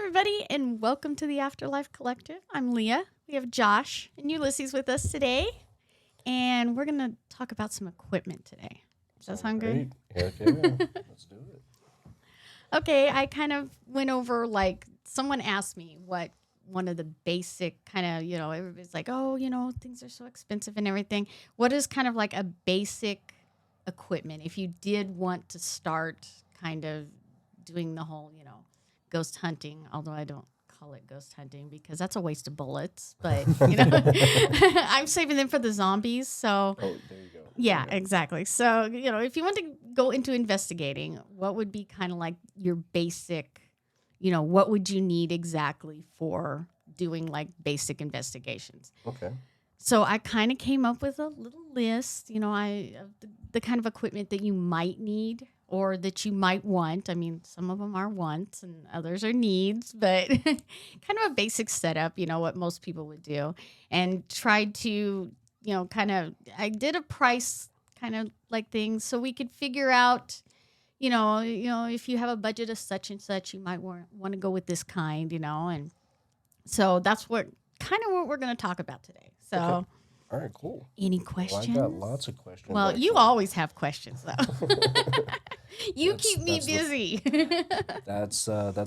everybody, and welcome to the Afterlife Collective. I'm Leah. We have Josh and Ulysses with us today, and we're going to talk about some equipment today. Does that sound good? Heck yeah. Let's do it. Okay, I kind of went over, someone asked me what one of the basic everybody's like, oh, things are so expensive and everything. What is kind of like a basic equipment if you did want to start kind of doing the whole, ghost hunting, although I don't call it ghost hunting because that's a waste of bullets, but I'm saving them for the zombies. So Oh, there you go. yeah, exactly. So, if you want to go into investigating, what would be kind of like your basic, what would you need exactly for doing like basic investigations? Okay. So I kind of came up with a little list, of the kind of equipment that you might need or that you might want. I mean, some of them are wants and others are needs, but kind of a basic setup, what most people would do. And tried to, I did a price kind of like thing so we could figure out, if you have a budget of such and such, you might want to go with this kind, and so that's what we're going to talk about today. So, Okay. All right, cool. any Well, questions? I got lots of questions. Well, you actually. always have questions, though. You keep me that's busy. That's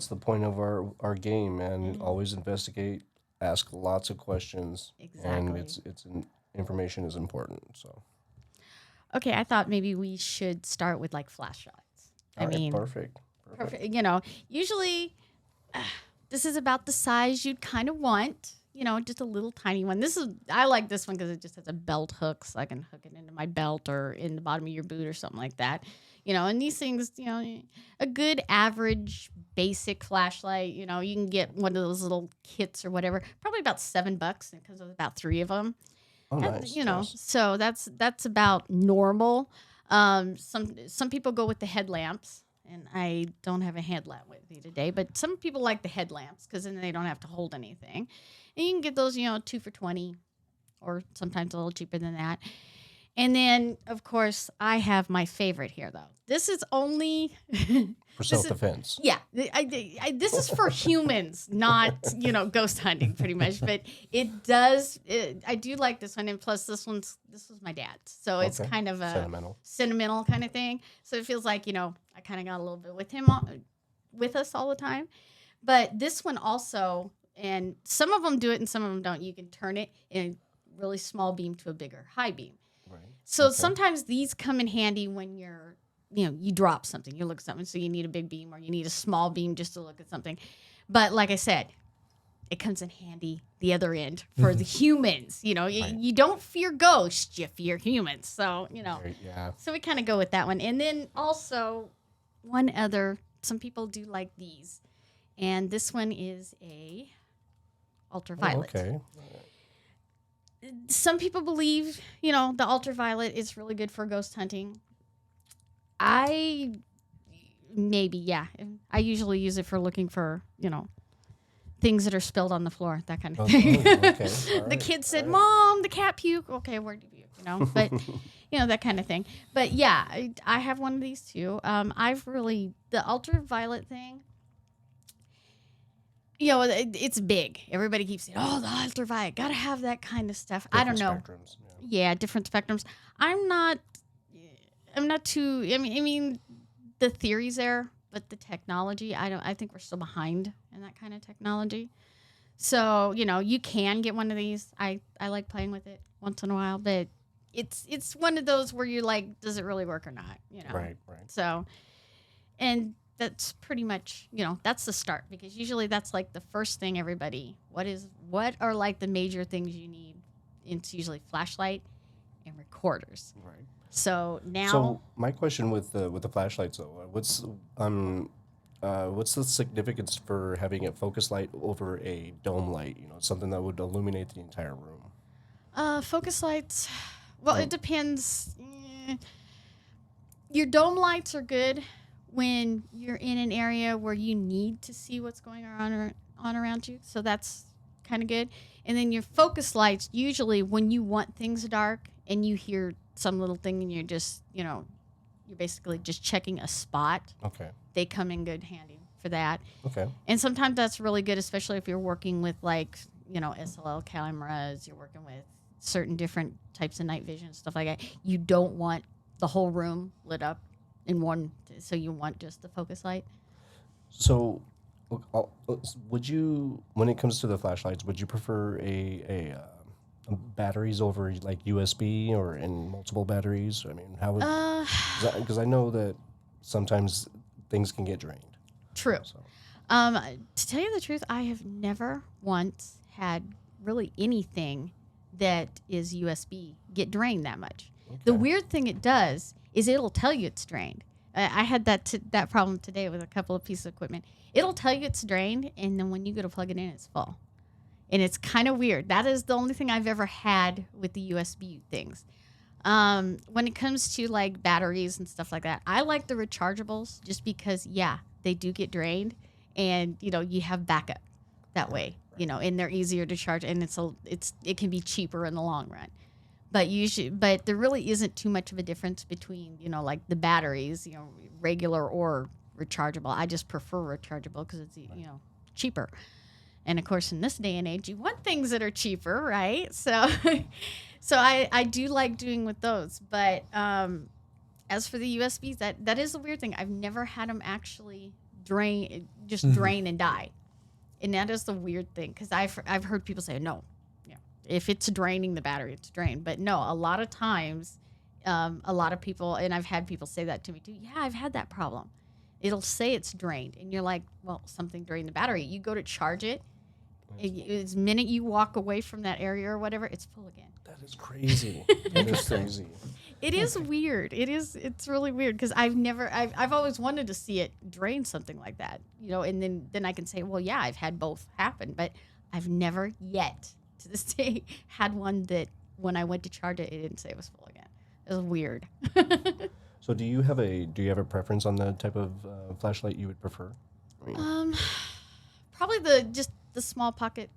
the point of our game, man. Always investigate, ask lots of questions, and Exactly. information is important. So, Okay, I thought maybe we should start with like flashlights. all right, perfect. Perfect. Usually this is about the size you'd kind of want. Just a little tiny one. I like this one because it just has a belt hook, so I can hook it into my belt or in the bottom of your boot or something like that. And these things, a good average basic flashlight, you can get one of those little kits or whatever, probably about $7 because there's about 3 of them. Oh, nice. Nice. So that's about normal. Some people go with the headlamps. And I don't have a headlamp with me today, but some people like the headlamps because then they don't have to hold anything. And you can get those, 2 for $20 or sometimes a little cheaper than that. And then, of course, I have my favorite here, though. This is only For self-defense. yeah. This is for humans, not ghost hunting, pretty much. But it does. I do like this one, and plus this was my dad's, so it's Okay. kind of a Sentimental kind of thing. So it feels like I kind of got a little bit with him, with us all the time. But this one also, and some of them do it and some of them don't. You can turn it in a really small beam to a bigger high beam. Right. So Okay. sometimes these come in handy when you're, you drop something, you look at something, so you need a big beam or you need a small beam just to look at something. But like I said, it comes in handy the other end for the humans. You don't fear ghosts, you fear humans. So, Right, yeah. so we kind of go with that one. And then also some people do like these. And this one is a ultraviolet. Oh, okay. Some people believe, the ultraviolet is really good for ghost hunting. I usually use it for looking for, things that are spilled on the floor, that kind of thing. Okay. All The right, kid said, all right. "Mom, the cat puke." Okay, where did you puke? But that kind of thing. But yeah, I have one of these too. The ultraviolet thing. It's big. Everybody keeps saying, "Oh, the ultraviolet, gotta have that kind of stuff." I don't know. Different spectrums, Yeah, different spectrums. I'm not too. I mean, the theory's there, but the technology, I think we're still behind in that kind of technology. So you can get one of these. I like playing with it once in a while, but it's one of those where you're like, does it really work or not? Right. So, and that's pretty much, that's the start because usually that's like the first thing what are like the major things you need? It's usually flashlight and recorders. Right. So now, So my question with the flashlights though, what's the significance for having a focus light over a dome light? Something that would illuminate the entire room. focus lights, well, it depends. Your dome lights are good when you're in an area where you need to see what's going on around you. So that's kind of good. And then your focus lights, usually when you want things dark and you hear some little thing and you're just, you're basically just checking a spot, Okay. they come in good handy for that. Okay. And sometimes that's really good, especially if you're working with like, SLL cameras, you're working with certain different types of night vision, stuff like that. You don't want the whole room lit up in one, so you want just the focus light. So, would you, when it comes to the flashlights, would you prefer batteries over like USB or in multiple batteries? I mean, how would, because I know that sometimes things can get drained. True. So, To tell you the truth, I have never once had really anything that is USB get drained that much. The weird thing it does is it'll tell you it's drained. I had that problem today with a couple of pieces of equipment. It'll tell you it's drained, and then when you go to plug it in, it's full. And it's kind of weird. That is the only thing I've ever had with the USB things. When it comes to like batteries and stuff like that, I like the rechargeables just because, they do get drained, and you have backup that way. And they're easier to charge, and it can be cheaper in the long run. But there really isn't too much of a difference between like the batteries, regular or rechargeable. I just prefer rechargeable because it's cheaper. And of course, in this day and age, you want things that are cheaper, right? So, so I do like doing with those. But as for the USBs, that is a weird thing. I've never had them actually drain and die, and that is the weird thing because I've heard people say no, if it's draining the battery, it's drained. But no, a lot of times, a lot of people, and I've had people say that to me too. Yeah, I've had that problem. It'll say it's drained, and you're like, well, something drained the battery. You go to charge it. The minute you walk away from that area or whatever, it's full again. that is crazy. That is crazy. It is weird. It's really weird because I've always wanted to see it drain something like that, and then I can say, well, yeah, I've had both happen, but I've never yet to this day had one that when I went to charge it, it didn't say it was full again. It was weird. So do you have a preference on the type of flashlight you would prefer? I mean, Probably the small pocket,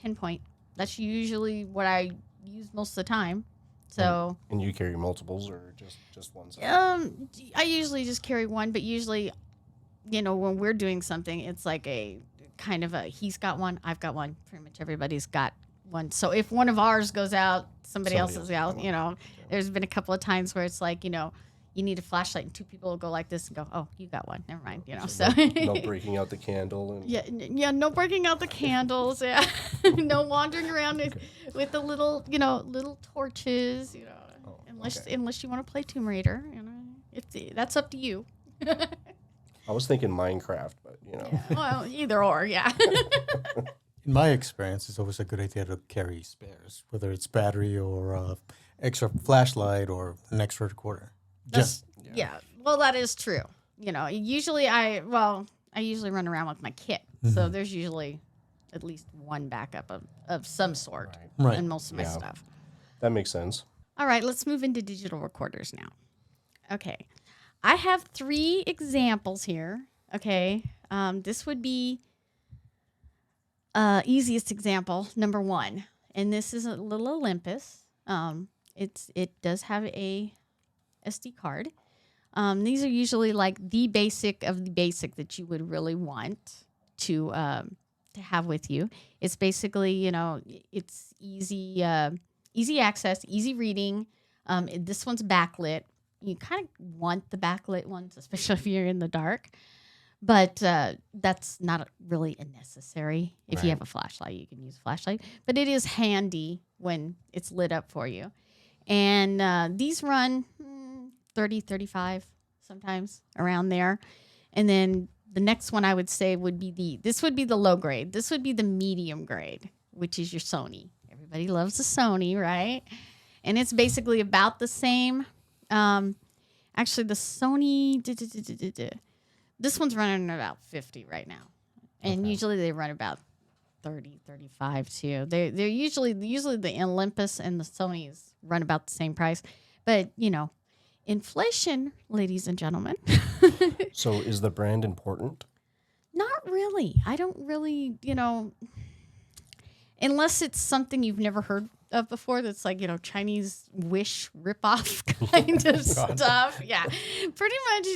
pinpoint. That's usually what I use most of the time. So. And you carry multiples or just one side? I usually just carry one, but usually, when we're doing something, it's like a kind of he's got one, I've got one. Pretty much everybody's got one. So if one of ours goes out, somebody else is out. There's been a couple of times where it's like, you need a flashlight, and two people will go like this and go, oh, you got one. Never mind. So no breaking out the candle. And no breaking out the candles. Yeah, no wandering around with the little, little torches. Unless you want to play Tomb Raider, that's up to you. I was thinking Minecraft, but Yeah, well, either or, yeah. In my experience, it's always a good idea to carry spares, whether it's battery or extra flashlight or an extra recorder. Yeah. Well, that is true. Usually I usually run around with my kit. Mm-hmm. So there's usually at least one backup of some sort in most of my stuff. That makes sense. All right, let's move into digital recorders now. Okay. I have 3 examples here. Okay. This would be easiest example, number 1. And this is a little Olympus. It does have a SD card. These are usually like the basic of the basic that you would really want to have with you. It's basically, it's easy access, easy reading. This one's backlit. You kind of want the backlit ones, especially if you're in the dark. But that's not really a necessary. If you have a flashlight, you can use a flashlight. But it is handy when it's lit up for you. And these run $30, $35 sometimes, around there. And then the next one I would say would be this would be the low grade. This would be the medium grade, which is your Sony. Everybody loves the Sony, right? And it's basically about the same. Actually, the Sony, this one's running about 50 right now. And usually they run about 30, 35 too. They're usually the Olympus and the Sonys run about the same price. But, inflation, ladies and gentlemen. So is the brand important? Not really. I don't really, unless it's something you've never heard of before that's like, Chinese wish ripoff kind of stuff. Yeah. Pretty much,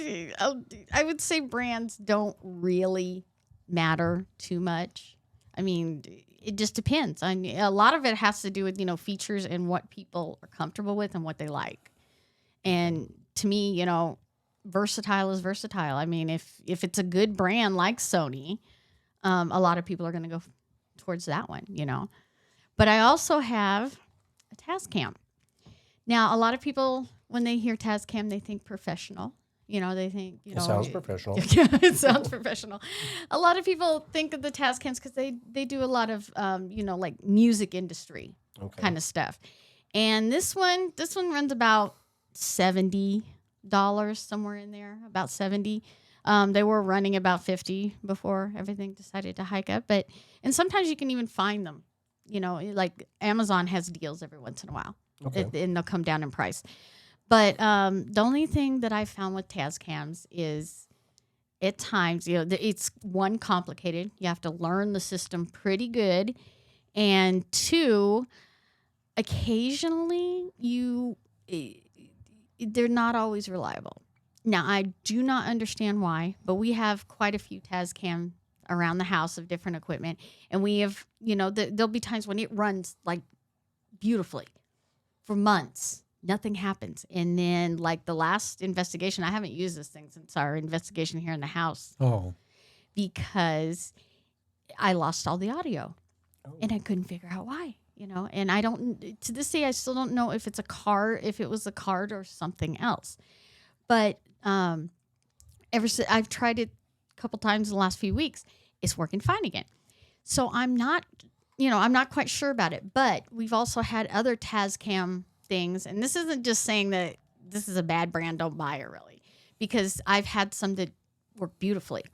I would say brands don't really matter too much. I mean, it just depends. A lot of it has to do with, features and what people are comfortable with and what they like. And to me, versatile is versatile. I mean, if it's a good brand like Sony, a lot of people are going to go towards that one, But I also have a Tascam. Now, a lot of people, when they hear Tascam, they think professional. They think, It sounds professional. Yeah, it sounds professional. A lot of people think of the Tascams because they do a lot of, like music industry kind of stuff. And this one runs about $70, somewhere in there, about $70. They were running about $50 before everything decided to hike up. And sometimes you can even find them. Like Amazon has deals every once in a while. Okay. And they'll come down in price. But the only thing that I found with Tascams is at times, it's one, complicated. You have to learn the system pretty good. And two, occasionally they're not always reliable. Now, I do not understand why, but we have quite a few Tascam around the house of different equipment. And we have, there'll be times when it runs like beautifully for months. Nothing happens. And then like the last investigation, I haven't used this thing since our investigation here in the house. Oh. Because I lost all the audio. Oh. And I couldn't figure out why, And I don't, to this day, I still don't know if it was a card or something else. But ever since I've tried it a couple times in the last few weeks, it's working fine again. So I'm not quite sure about it. But we've also had other Tascam things, and this isn't just saying that this is a bad brand, don't buy it really, because I've had some that work beautifully.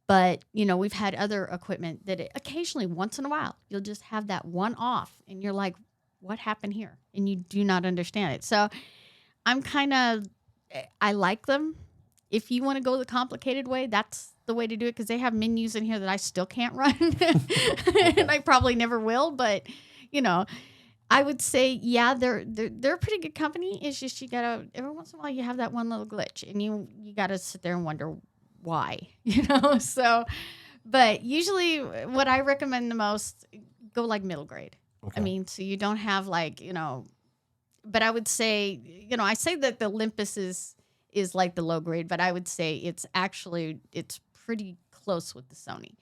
But, we've had other equipment that occasionally, once in a while, you'll just have that one off, and you're like, what happened here? And you do not understand it. So I like them. If you want to go the complicated way, that's the way to do it, because they have menus in here that I still can't run, and I probably never will. But, I would say, yeah, they're a pretty good company. It's just you gotta, every once in a while you have that one little glitch, and you gotta sit there and wonder why, So, but usually what I recommend the most, go like middle grade. Okay. I mean, so you don't have like, but I would say, I say that the Olympus is like the low grade, but I would say it's pretty close with the Sony.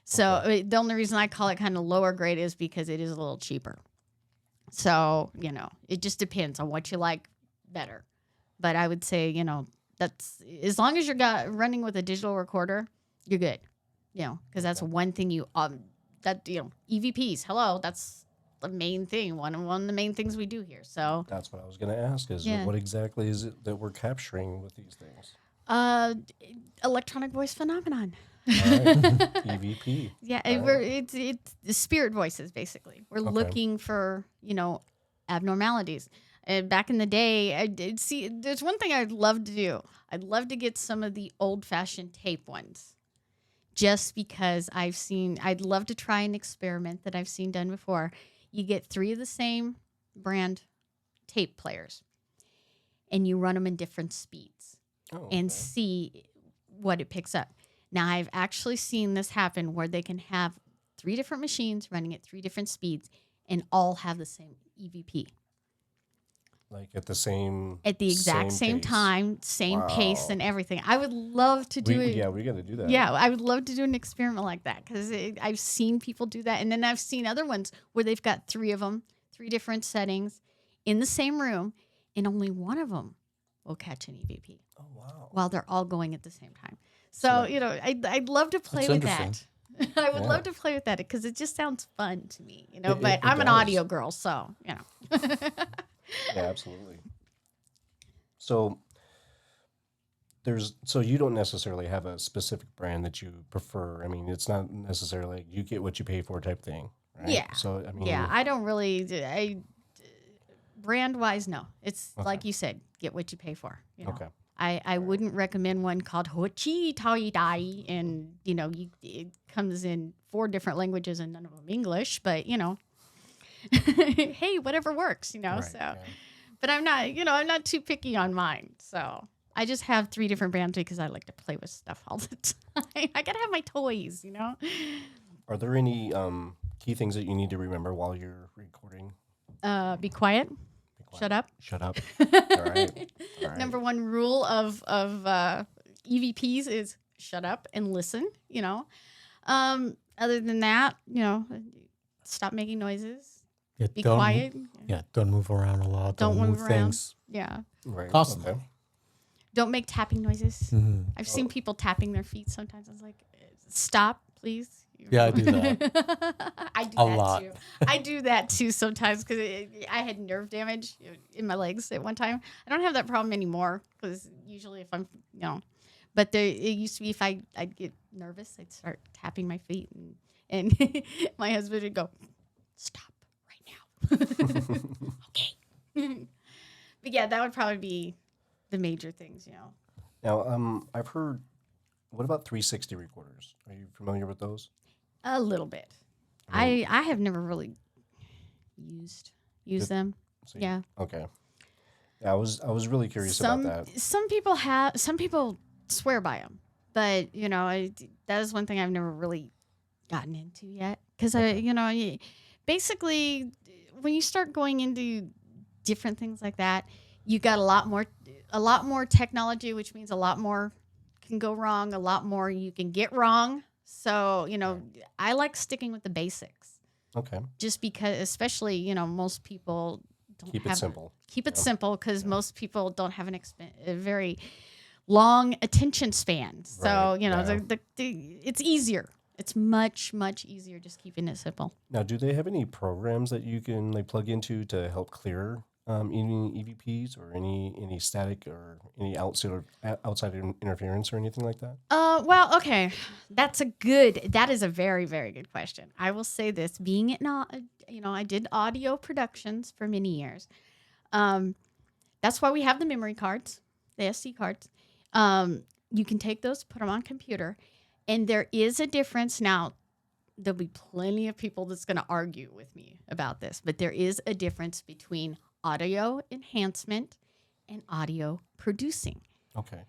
So the only reason I call it kind of lower grade is because it is a little cheaper. So, it just depends on what you like better. But I would say, that's, as long as you're running with a digital recorder, you're good. Because that's one thing EVPs, hello, that's the main thing. One of the main things we do here. So That's what I was going to ask is what exactly is it that we're capturing with these things? Electronic voice phenomenon. All right. EVP. Yeah, All right. it's the spirit voices, basically. We're looking for, abnormalities. And back in the day, I did see, there's one thing I'd love to do. I'd love to get some of the old-fashioned tape ones. Just because I'd love to try an experiment that I've seen done before. You get 3 of the same brand tape players, and you run them in different speeds and see what it picks up. Now, I've actually seen this happen where they can have 3 different machines running at 3 different speeds and all have the same EVP. Like at the exact same pace. time, same pace and everything. I would love to do it. Yeah, we got to do that. Yeah, I would love to do an experiment like that, because I've seen people do that. And then I've seen other ones where they've got 3 of them, 3 different settings in the same room, and only one of them will catch an EVP. Oh, wow. While they're all going at the same time. So, I'd love to play with that. I would love to play with that because it just sounds fun to me, but I'm an audio girl, so, Yeah, absolutely. So you don't necessarily have a specific brand that you prefer. I mean, it's not necessarily you get what you pay for type thing, right? Yeah. So I mean, I don't really. Brand wise, no. It's like you said, get what you pay for. Okay. I wouldn't recommend one called Hochi Tai Dai, and it comes in 4 different languages and none of them English, but hey, whatever works, Right, so. yeah. But I'm not too picky on mine. So I just have 3 different brands because I like to play with stuff all the time. I got to have my toys. Are there any key things that you need to remember while you're recording? Be quiet. Be quiet. Shut up. Shut up. All right. All right. Number 1 rule of EVPs is shut up and listen. Other than that, stop making noises. Yeah, Be don't, quiet. Yeah, don't move around a lot. Don't move around. things Yeah. Right. constantly. Okay. Don't make tapping noises. Mhm. I've seen people tapping their feet sometimes. I was like, stop, please. Yeah, I do that. I do A that lot. too. I do that too sometimes because I had nerve damage in my legs at one time. I don't have that problem anymore because usually if I'm, but it used to be if I'd get nervous, I'd start tapping my feet and my husband would go, stop right now. Okay. But yeah, that would probably be the major things, Now, I've heard. What about 360 recorders? Are you familiar with those? A little bit. I I have never really used them. So you- Yeah. Okay. Yeah, I was really curious about that. Some people swear by them, but that is one thing I've never really gotten into yet because basically when you start going into different things like that, you got a lot more technology, which means a lot more can go wrong, a lot more you can get wrong. So I like sticking with the basics, Okay. just because, especially most people don't Keep have it simple. Keep it Yeah. simple because most people don't have a very long attention span. So, Right, yeah. it's easier. It's much, much easier just keeping it simple. Now, do they have any programs that you can plug into to help clear any EVPs or any static or any outside interference or anything like that? Well, okay. That is a very, very good question. I will say this, being it not, I did audio productions for many years. That's why we have the memory cards, the SD cards. You can take those, put them on computer, and there is a difference. Now, there'll be plenty of people that's going to argue with me about this, but there is a difference between audio enhancement and audio producing. Okay.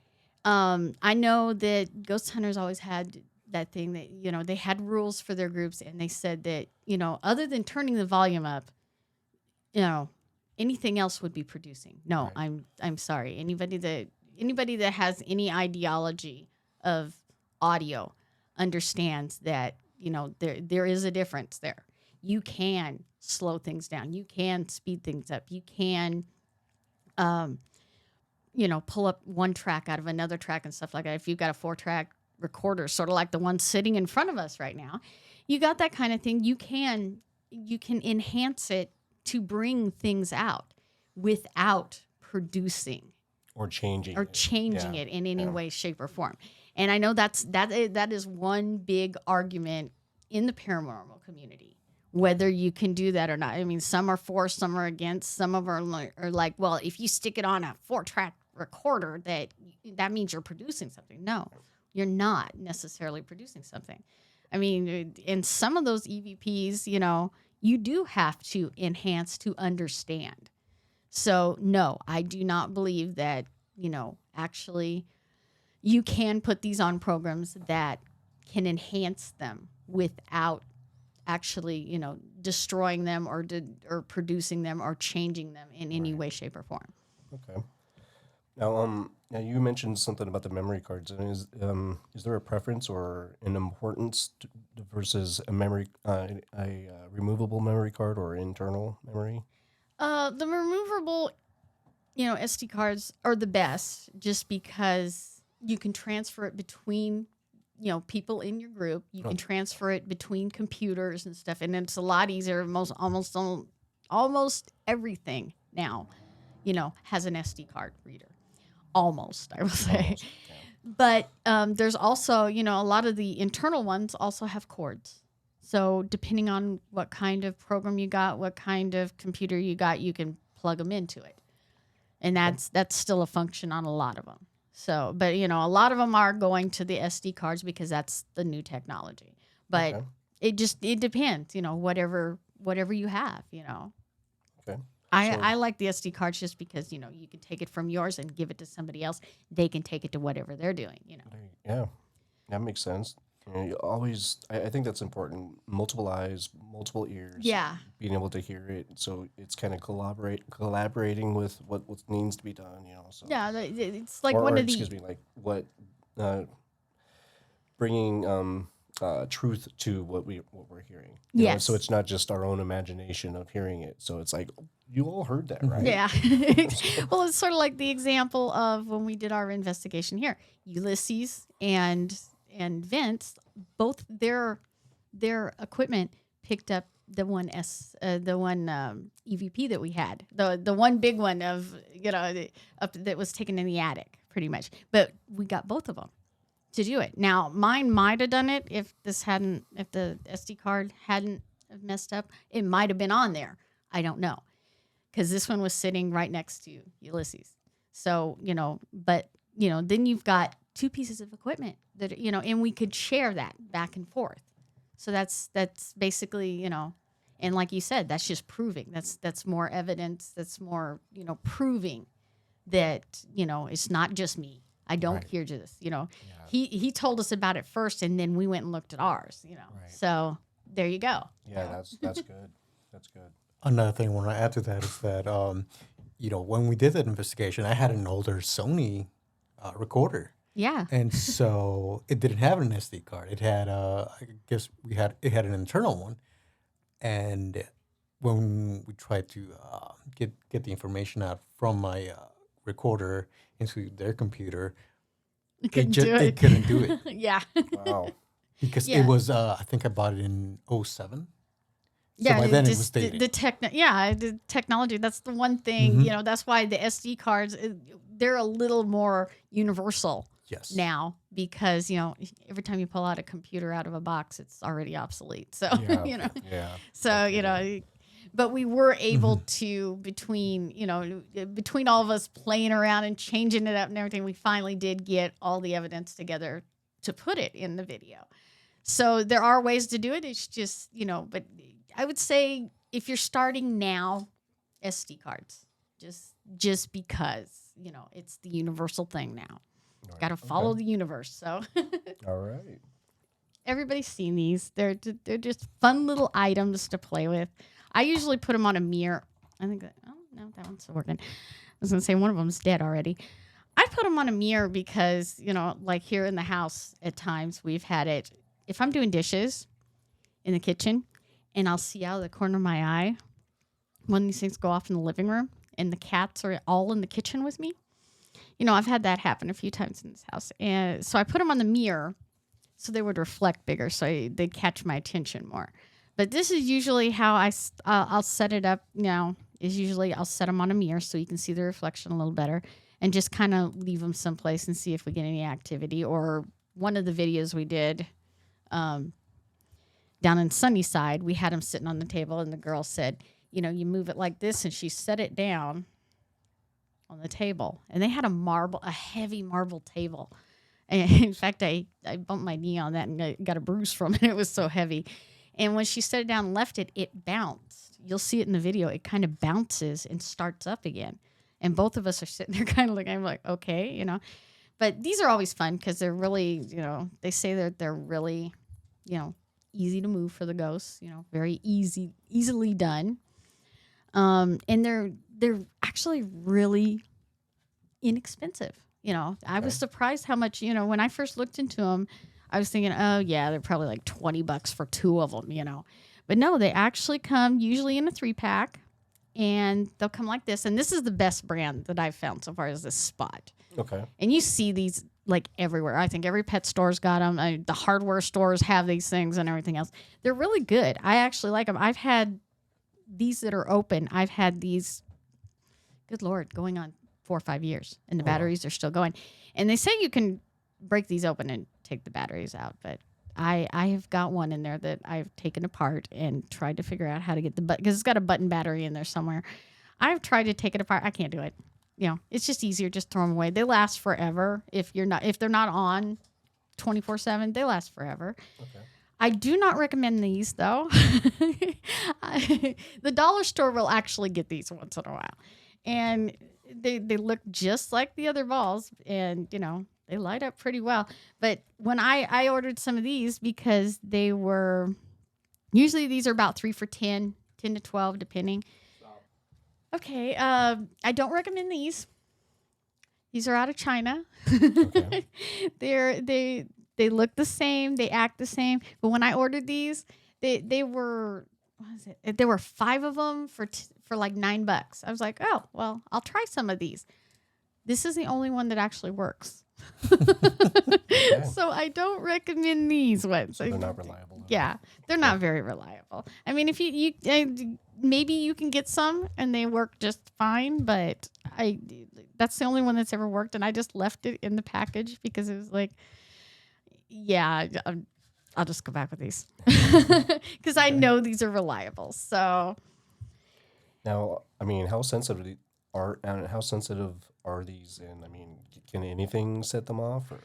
I know that Ghost Hunters always had that thing that, they had rules for their groups, and they said that, other than turning the volume up, anything else would be producing. No, Right. I'm sorry. Anybody that has any ideology of audio understands that, there is a difference there. You can slow things down. You can speed things up. You can pull up one track out of another track and stuff like that. If you've got a 4-track recorder, sort of like the one sitting in front of us right now, you got that kind of thing. You can enhance it to bring things out without producing Or changing. or it. changing Yeah. it in any Yeah. way, shape, or form. And I know that is one big argument in the paranormal community, whether you can do that or not. I mean, some are for, some are against. Some of them are like, well, if you stick it on a 4-track recorder, that means you're producing something. No, you're not necessarily producing something. I mean, in some of those EVPs, you do have to enhance to understand. So, no, I do not believe that, actually you can put these on programs that can enhance them without actually, destroying them or producing them or changing them in any way, shape, or form. Okay. Now you mentioned something about the memory cards. And is there a preference or an importance versus a removable memory card or internal memory? The removable, SD cards are the best just because you can transfer it between, people in your group. You can transfer it between computers and stuff, and it's a lot easier. Almost everything now, has an SD card reader. Almost, I will say. Almost, yeah. But there's also, a lot of the internal ones also have cords. So depending on what kind of program you got, what kind of computer you got, you can plug them into it. And that's still a function on a lot of them. So, but, a lot of them are going to the SD cards because that's the new technology. But Okay. it depends, whatever whatever you have, you know. Okay. I like the SD cards just because, you know, you can take it from yours and give it to somebody else. They can take it to whatever they're doing, you know. Yeah, that makes sense. You know, you always, I think that's important. Multiple eyes, multiple ears. Yeah. Being able to hear it, so it's kind of collaborating with what needs to be done. You know. So. Yeah, it's like or, one or, of the excuse me, like what bringing truth to what we're hearing. You know, so Yes. it's not just our own imagination of hearing it. So it's like you all heard that, right? Yeah. Well, it's sort of like the example of when we did our investigation here. Ulysses and Vince, both their equipment picked up the one EVP that we had, the one big one of, you know, that was taken in the attic, pretty much. But we got both of them to do it. Now, mine might have done it if the SD card hadn't messed up. It might have been on there. I don't know, because this one was sitting right next to Ulysses. So, you know, but, you know, then you've got two pieces of equipment that, you know, and we could share that back and forth. So that's basically, you know, and like you said, that's just proving. That's more evidence. That's more, you know, proving that, you know, it's not just me. I don't Right. hear this, you know. He told us about it first, and then we went and looked at ours, you know. Right. So there you go. Yeah, that's good. That's good. Another thing I want to add to that is that, you know, when we did that investigation, I had an older Sony recorder. Yeah. And so it didn't have an SD card. It had, I guess it had an internal one. And when we tried to get the information out from my recorder into their computer, You couldn't do they it. couldn't do it Yeah. Wow. because Yeah. it was, I think I bought it in 07. So Yeah, by then it just was dated. the technology. That's the one thing, you know. That's why the SD cards, they're a little more universal Yes. now, because, you know, every time you pull out a computer out of a box, it's already obsolete. So Yeah. you know, Yeah. so you know, but we were able to, between all of us playing around and changing it up and everything, we finally did get all the evidence together to put it in the video. So there are ways to do it. It's just, you know, but I would say if you're starting now, SD cards, just because, you know, it's the universal thing now. Got to follow the universe. So All right. everybody's seen these. They're just fun little items to play with. I usually put them on a mirror. I think that, oh no, that one's still working. I was gonna say one of them's dead already. I put them on a mirror because, you know, like here in the house, at times we've had it. If I'm doing dishes in the kitchen and I'll see out of the corner of my eye, one of these things go off in the living room and the cats are all in the kitchen with me. You know, I've had that happen a few times in this house. And so I put them on the mirror so they would reflect bigger, so they'd catch my attention more. But this is usually how I'll set it up now, is usually I'll set them on a mirror so you can see the reflection a little better and just kind of leave them someplace and see if we get any activity. Or one of the videos we did down in Sunnyside, we had them sitting on the table and the girl said, you know, you move it like this, and she set it down on the table. And they had a heavy marble table. And in fact, I bumped my knee on that and I got a bruise from it. It was so heavy. And when she set it down and left it, it bounced. You'll see it in the video. It kind of bounces and starts up again. And both of us are sitting there kind of looking, I'm like, okay, you know. But these are always fun because they're really, you know, they say that they're really, you know, easy to move for the ghosts, you know, very easily done. And they're actually really inexpensive. You know, I was surprised how much, you know, when I first looked into them, I was thinking, oh yeah, they're probably like $20 for two of them, you know. But no, they actually come usually in a 3-pack, and they'll come like this. And this is the best brand that I've found so far, is this Spot. Okay. And you see these like everywhere. I think every pet store's got them. The hardware stores have these things and everything else. They're really good. I actually like them. I've had these that are open. I've had these, good Lord, going on 4 or 5 years, and the batteries are still going. And they say you can break these open and take the batteries out, but I have got one in there that I've taken apart and tried to figure out how to get the button, because it's got a button battery in there somewhere. I've tried to take it apart. I can't do it. You know, it's just easier. Just throw them away. They last forever. If they're not on 24/7, they last forever. Okay. I do not recommend these though. The dollar store will actually get these once in a while, and they look just like the other balls, and they light up pretty well. But when I ordered some of these because they were usually these are about 3 for 10 to 12 depending. Okay, I don't recommend these. These are out of China. Okay. They look the same, they act the same. But when I ordered these, they were what was it? There were 5 of them for like $9. I was like, oh well, I'll try some of these. This is the only one that actually works. So I don't recommend these ones. So they're not reliable. though. Yeah, they're not very reliable. I mean, if you maybe you can get some and they work just fine, but that's the only one that's ever worked, and I just left it in the package because it was like, yeah, I'll just go back with these because I know these are reliable. So Now, I mean, how sensitive are these? And I mean, can anything set them off? Or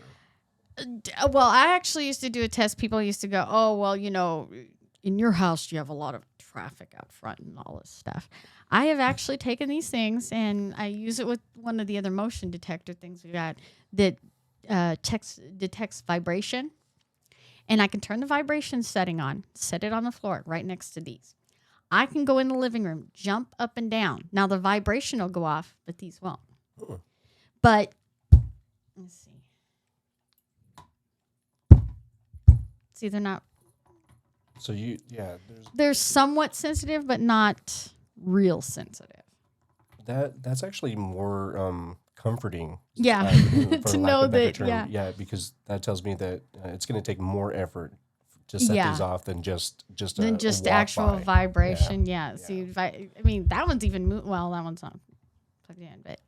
well, I actually used to do a test. People used to go, oh, well, in your house, you have a lot of traffic out front and all this stuff. I have actually taken these things and I use it with one of the other motion detector things we got that detects vibration. And I can turn the vibration setting on, set it on the floor right next to these. I can go in the living room, jump up and down. Now the vibration will go off, but these won't. But let's see. See, they're not. so They're somewhat sensitive, but not real sensitive. that's actually more comforting. Yeah, for to lack know of a better that. term. Yeah, because that tells me that it's going to take more effort to set Yeah. these off than just than a just walk actual by. vibration. Yeah. Yeah. See, I mean, that one's even well, that one's not plugged in, but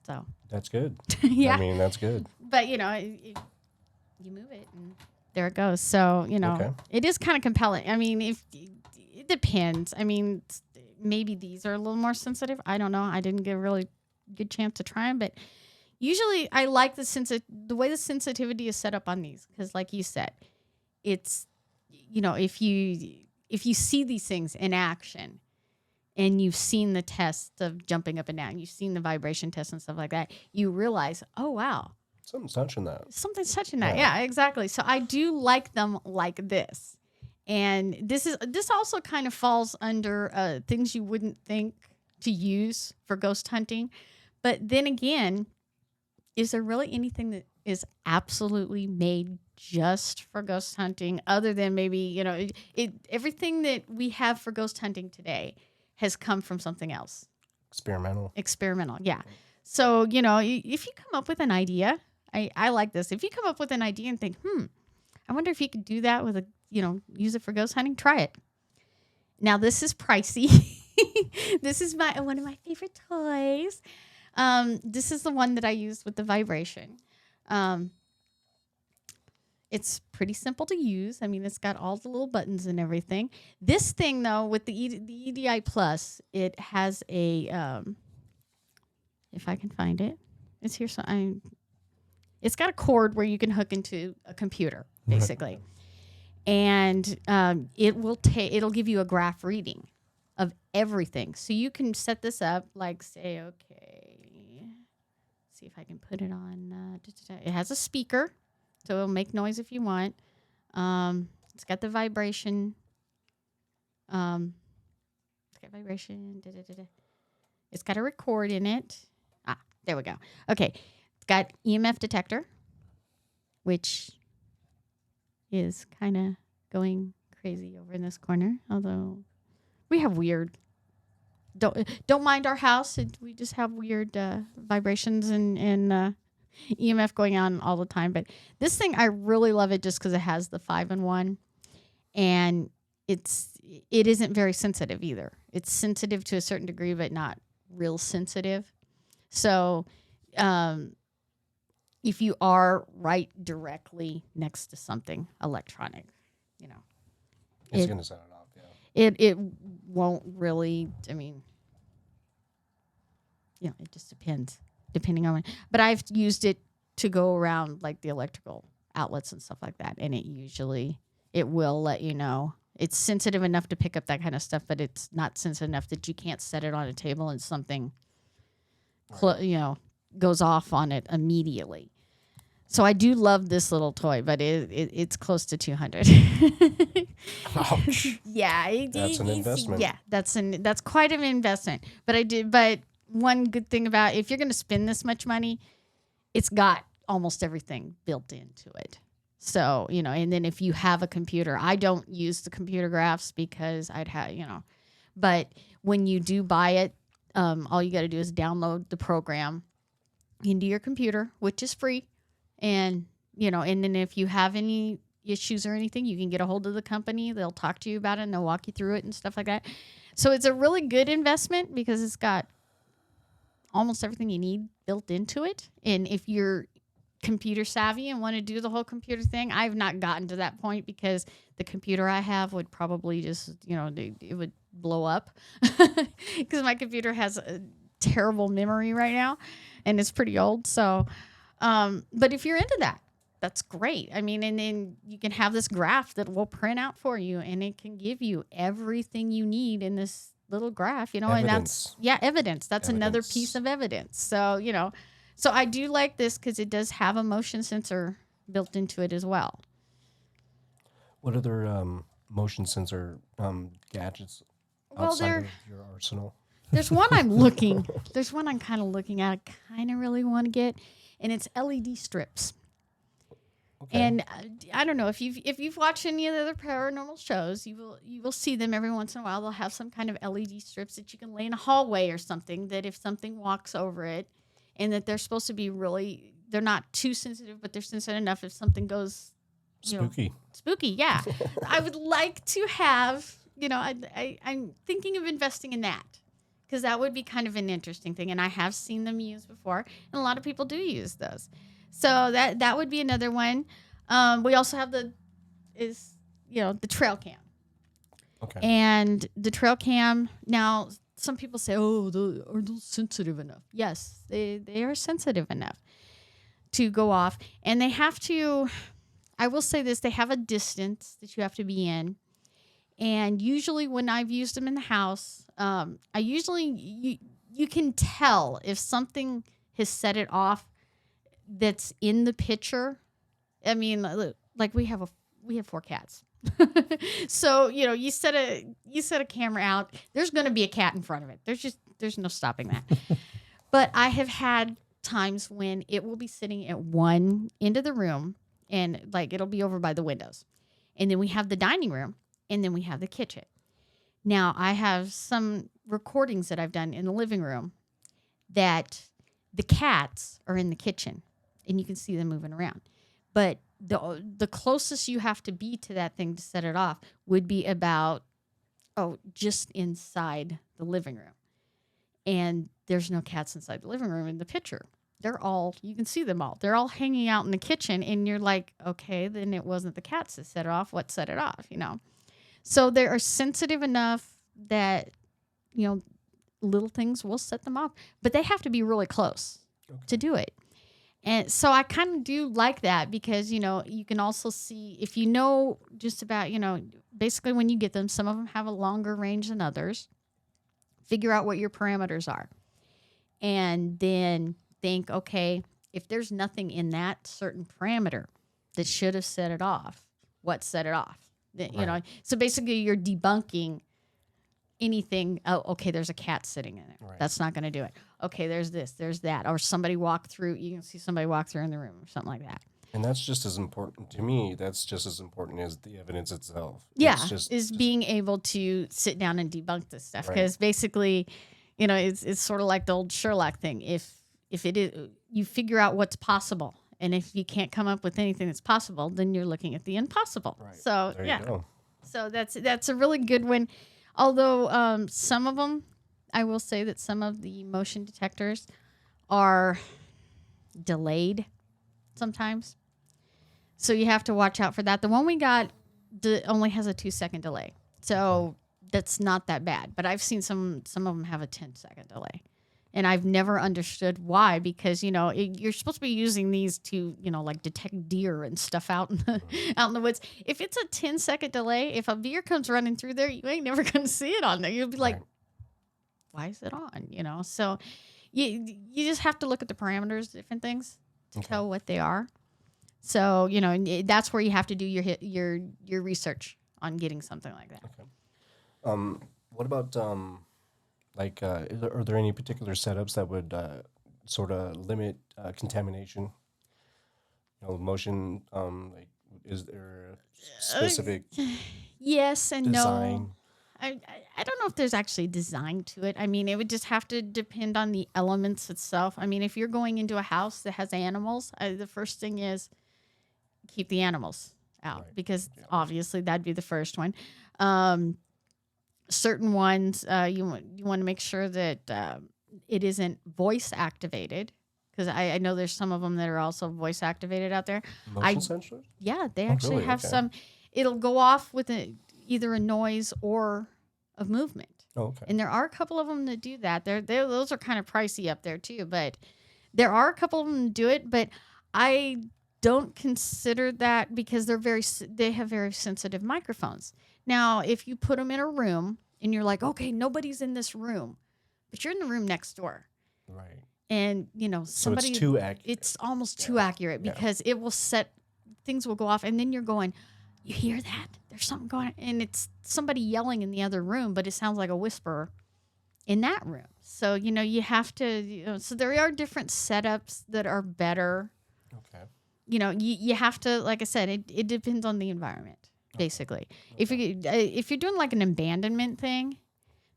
so That's good. yeah. I mean, that's good. But you move it and there it goes. So Okay. it is kind of compelling. I mean, if it depends. I mean, maybe these are a little more sensitive. I don't know. I didn't get a really good chance to try them, but usually I like the way the sensitivity is set up on these because, like you said, it's if you see these things in action and you've seen the tests of jumping up and down, you've seen the vibration tests and stuff like that, you realize, oh wow, Something's touching that. something's touching that. Yeah. Yeah, exactly. So I do like them like this. And this also kind of falls under things you wouldn't think to use for ghost hunting. But then again, is there really anything that is absolutely made just for ghost hunting other than maybe, everything that we have for ghost hunting today has come from something else. Experimental. Yeah. So, if you come up with an idea, I like this. If you come up with an idea and think, I wonder if you could do that with use it for ghost hunting, try it. Now, this is pricey. This is one of my favorite toys. This is the one that I used with the vibration. It's pretty simple to use. I mean, it's got all the little buttons and everything. This thing, though, with the EDI Plus, it has a, if I can find it, it's here. So it's got a cord where you can hook into a computer, basically. And it'll give you a graph reading of everything. So you can set this up like, say, okay, see if I can put it on. It has a speaker, so it'll make noise if you want. It's got the vibration. It's got vibration. It's got a record in it. There we go. Okay, it's got EMF detector, which is kind of going crazy over in this corner. Although we have weird. Don't mind our house. We just have weird vibrations and EMF going on all the time. But this thing, I really love it just because it has the 5-in-1, and it isn't very sensitive either. It's sensitive to a certain degree, but not real sensitive. So, if you are right directly next to something electronic, It's going to set it off. Yeah. it won't really. I mean, it just depends, depending on. But I've used it to go around like the electrical outlets and stuff like that. And it will let you know. It's sensitive enough to pick up that kind of stuff, but it's not sensitive enough that you can't set it on a table and something, goes off on it immediately. So I do love this little toy, but it's close to $200. Ouch. Yeah, That's an investment. Yeah, that's quite an investment. But one good thing about if you're going to spend this much money, it's got almost everything built into it. So, and then if you have a computer, I don't use the computer graphs because I'd have, but when you do buy it, all you got to do is download the program into your computer, which is free. And, and then if you have any issues or anything, you can get a hold of the company. They'll talk to you about it and they'll walk you through it and stuff like that. So it's a really good investment because it's got almost everything you need built into it. And if you're computer savvy and want to do the whole computer thing, I've not gotten to that point because the computer I have would probably just, it would blow up because my computer has a terrible memory right now and it's pretty old. So, but if you're into that, that's great. I mean, and then you can have this graph that will print out for you and it can give you everything you need in this little graph, and that's, evidence. That's another piece of evidence. So, so I do like this because it does have a motion sensor built into it as well. What other motion sensor gadgets outside of your arsenal? There's one There's one I'm kind of looking at. I kind of really want to get, and it's LED strips. Okay. And I don't know if you've watched any of the other paranormal shows, you will see them every once in a while. They'll have some kind of LED strips that you can lay in a hallway or something. That if something walks over it, and that they're supposed to be they're not too sensitive, but they're sensitive enough if something goes spooky. Yeah, I would like to have. I'm thinking of investing in that. Because that would be kind of an interesting thing. And I have seen them used before. And a lot of people do use those. So that would be another one. We also have the trail cam. Okay. And the trail cam, now some people say, are those sensitive enough? Yes, they are sensitive enough to go off. And they have to, I will say this, they have a distance that you have to be in. And usually when I've used them in the house, you can tell if something has set it off that's in the picture. I mean, like we have 4 cats. So, you set a camera out, there's going to be a cat in front of it. There's no stopping that. But I have had times when it will be sitting at one end of the room and like it'll be over by the windows. And then we have the dining room. And then we have the kitchen. Now, I have some recordings that I've done in the living room that the cats are in the kitchen, and you can see them moving around. But the closest you have to be to that thing to set it off would be about, just inside the living room. And there's no cats inside the living room in the picture. You can see them all. They're all hanging out in the kitchen, and you're like, okay, then it wasn't the cats that set it off. What set it off, So they are sensitive enough that, little things will set them off. But they have to be really close to do it. And so I kind of do like that because, you can also see, if you know just about, basically when you get them, some of them have a longer range than others. Figure out what your parameters are. And then think, okay, if there's nothing in that certain parameter that should have set it off, what set it off? So basically you're debunking anything. Okay, there's a cat sitting in it. Right. That's not going to do it. Okay, there's this, there's that. Or somebody walked through, you can see somebody walk through in the room or something like that. And that's just as important to me. That's just as important as the evidence itself. Yeah, is being able to sit down and debunk this stuff. Because basically, it's sort of like the old Sherlock thing. If it is, you figure out what's possible. And if you can't come up with anything that's possible, then you're looking at the impossible. Right. So, there you go. So that's a really good one. Although some of them, I will say that some of the motion detectors are delayed sometimes. So you have to watch out for that. The one we got only has a 2-second delay. So that's not that bad. But I've seen some of them have a 10-second delay. And I've never understood why, because, you're supposed to be using these to, like detect deer and stuff out in the, out in the woods. If it's a 10-second delay, if a deer comes running through there, you ain't never going to see it on there. You'll be like, Right. why is it on? So you just have to look at the parameters, different things to Okay. tell what they are. So, and that's where you have to do your research on getting something like that. What about are there any particular setups that would sort of limit contamination? Motion. Is there a specific Yes and no. design? I don't know if there's actually design to it. I mean, it would just have to depend on the elements itself. I mean, if you're going into a house that has animals, the first thing is keep the animals out, Right. because Yeah. obviously that'd be the first one. Certain ones you want to make sure that it isn't voice activated, because I know there's some of them that are also voice activated out there. Motion sensors? Yeah, they Oh, actually really? have Okay. some. It'll go off with either a noise or a movement. Oh, okay. And there are a couple of them that do that. Those are kind of pricey up there too, but there are a couple of them that do it. But I don't consider that, because they have very sensitive microphones. Now, if you put them in a room and you're like, okay, nobody's in this room, but you're in the room next door, Right. and So somebody, it's too accurate. it's almost too Yeah. accurate, Yeah. because it will things will go off, and then you're going, you hear that? There's something going on, and it's somebody yelling in the other room, but it sounds like a whisper in that room. So, you have to, so there are different setups that are better. Okay. You have to, like I said, it depends on the environment, basically. If you're doing like an abandonment thing,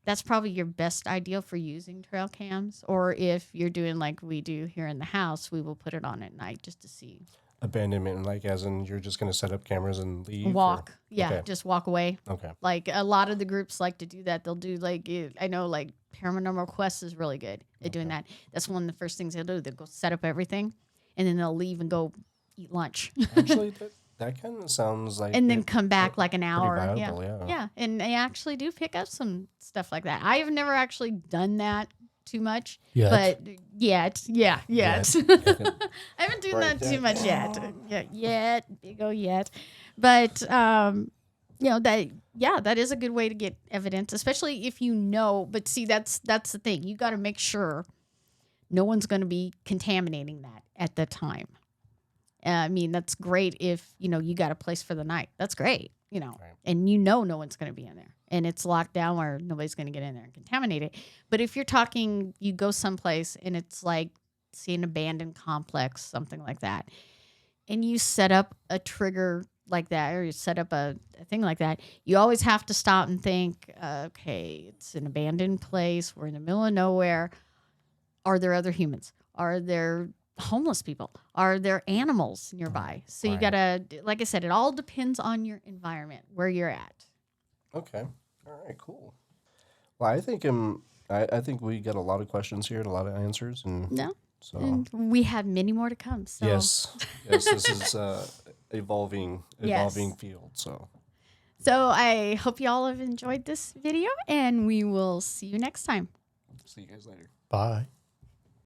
that's probably your best ideal for using trail cams. Or if you're doing like we do here in the house, we will put it on at night just to see. Abandonment, like as in you're just going to set up cameras and leave? Walk. Yeah, Okay. just walk away. Okay. Like a lot of the groups like to do that. They'll do I know like Paranormal Quest is really good at doing that. That's one of the first things they'll do. They'll go set up everything, and then they'll leave and go eat lunch. Actually, that kind of sounds like And then it- come back like an hour. viable, yeah. Yeah. And they actually do pick up some stuff like that. I have never actually done that too much. Yet. But yet. Yet. I haven't done Right, that too yet. much yet. Yet. Big O yet. But that is a good way to get evidence, especially if but see, that's the thing. You got to make sure no one's going to be contaminating that at the time. I mean, that's great if, you got a place for the night. That's great, and no one's going to be in there, and it's locked down where nobody's going to get in there and contaminate it. But if you're talking, you go someplace and it's like, see, an abandoned complex, something like that, and you set up a trigger like that, or you set up a thing like that, you always have to stop and think, okay, it's an abandoned place. We're in the middle of nowhere. Are there other humans? Are there homeless people? Are there animals nearby? So you Right. gotta, like I said, it all depends on your environment, where you're at. Okay. All right. Cool. Well, I think I think we got a lot of questions here and a lot of answers, and No, so and we have many more to come. So yes, this is evolving Yes. field. So so I hope you all have enjoyed this video, and we will see you next time. see you guys later. Bye.